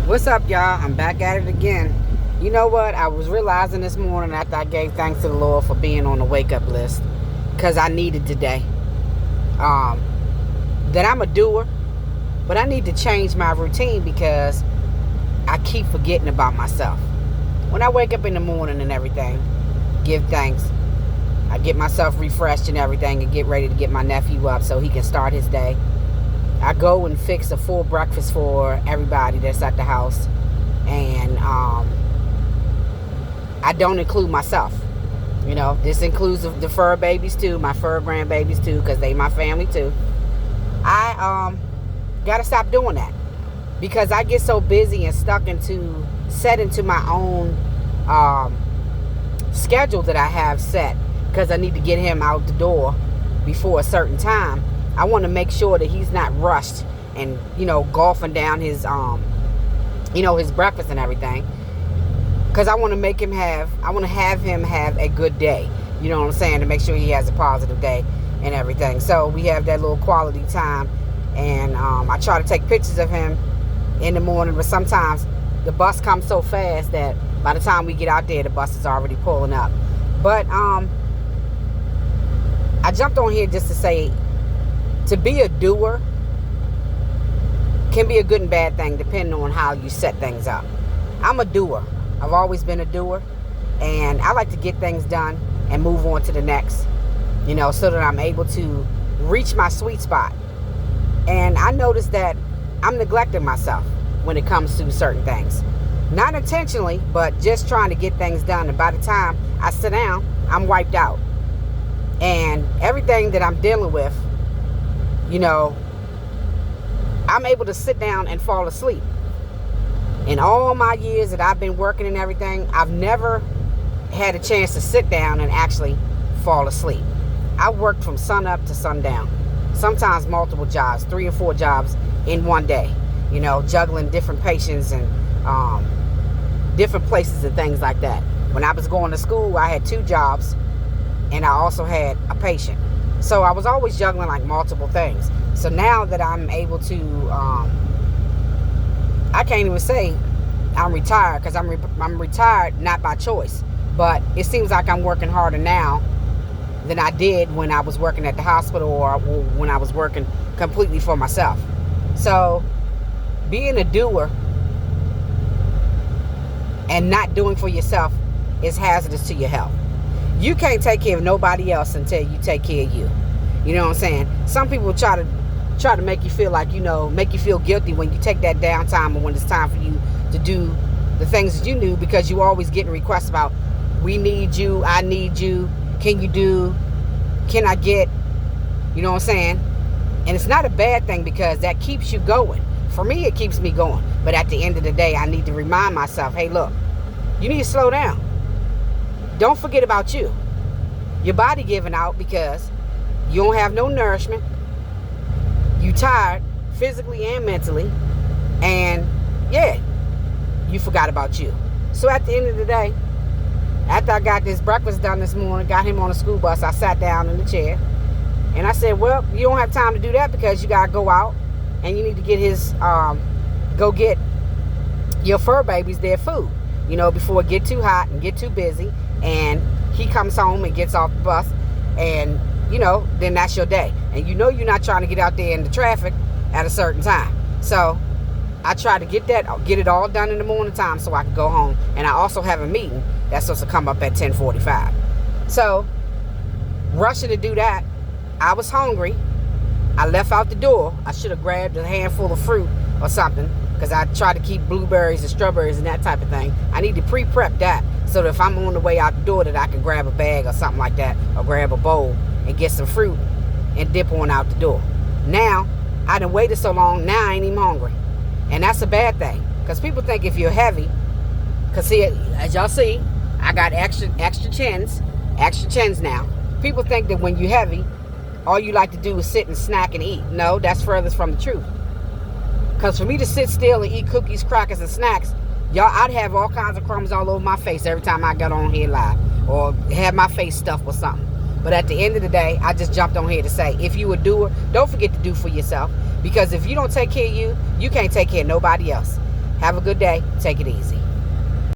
What's up, y'all? I'm back at it again. You know what? I was realizing this morning after I gave thanks to the Lord for being on the wake-up list, because I needed today, that I'm a doer, but I need to change my routine because I keep forgetting about myself. When I wake up in the morning and everything, give thanks. I get myself refreshed and everything and get ready to get my nephew up so he can start his day. I go and fix a full breakfast for everybody that's at the house. And I don't include myself. You know, this includes the fur babies too, my fur grandbabies too, because they my family too. I got to stop doing that because I get so busy and stuck set into my own schedule that I have set because I need to get him out the door before a certain time. I want to make sure that he's not rushed and, golfing down his, his breakfast and everything. Because I want to have him have a good day. You know what I'm saying? To make sure he has a positive day and everything. So we have that little quality time. And I try to take pictures of him in the morning. But sometimes the bus comes so fast that by the time we get out there, the bus is already pulling up. But I jumped on here just to say, to be a doer can be a good and bad thing depending on how you set things up. I'm a doer. I've always been a doer. And I like to get things done and move on to the next, so that I'm able to reach my sweet spot. And I noticed that I'm neglecting myself when it comes to certain things. Not intentionally, but just trying to get things done. And by the time I sit down, I'm wiped out. And everything that I'm dealing with, I'm able to sit down and fall asleep. In all my years that I've been working and everything, I've never had a chance to sit down and actually fall asleep. I worked from sun up to sundown. Sometimes multiple jobs, 3 or 4 jobs in one day. Juggling different patients and different places and things like that. When I was going to school, I had 2 jobs and I also had a patient. So I was always juggling like multiple things. So now that I'm able to, I can't even say I'm retired because I'm retired not by choice. But it seems like I'm working harder now than I did when I was working at the hospital or when I was working completely for myself. So being a doer and not doing for yourself is hazardous to your health. You can't take care of nobody else until you take care of you. You know what I'm saying? Some people try to make you feel like, make you feel guilty when you take that downtime or when it's time for you to do the things that you do because you always getting requests about, we need you, I need you, can I get, you know what I'm saying? And it's not a bad thing because that keeps you going. For me, it keeps me going. But at the end of the day, I need to remind myself, hey, look, you need to slow down. Don't forget about you. Your body giving out because you don't have no nourishment. You tired physically and mentally. And yeah, you forgot about you. So at the end of the day, after I got this breakfast done this morning, got him on the school bus, I sat down in the chair. And I said, well, you don't have time to do that because you got to go out and you need to get go get your fur babies their food, before it get too hot and get too busy. And he comes home and gets off the bus and, then that's your day. And you're not trying to get out there in the traffic at a certain time. So I try to get it all done in the morning time so I can go home. And I also have a meeting that's supposed to come up at 10:45. So rushing to do that, I was hungry. I left out the door. I should have grabbed a handful of fruit or something because I try to keep blueberries and strawberries and that type of thing. I need to pre-prep that so that if I'm on the way out the door that I can grab a bag or something like that or grab a bowl and get some fruit and dip on out the door. Now, I done waited so long, now I ain't even hungry. And that's a bad thing because people think if you're heavy, because see, as y'all see, I got extra chins now. People think that when you're heavy, all you like to do is sit and snack and eat. No, that's furthest from the truth. Because for me to sit still and eat cookies, crackers, and snacks, y'all, I'd have all kinds of crumbs all over my face every time I got on here live or have my face stuffed with something. But at the end of the day, I just jumped on here to say, if you a doer, don't forget to do for yourself. Because if you don't take care of you, you can't take care of nobody else. Have a good day. Take it easy.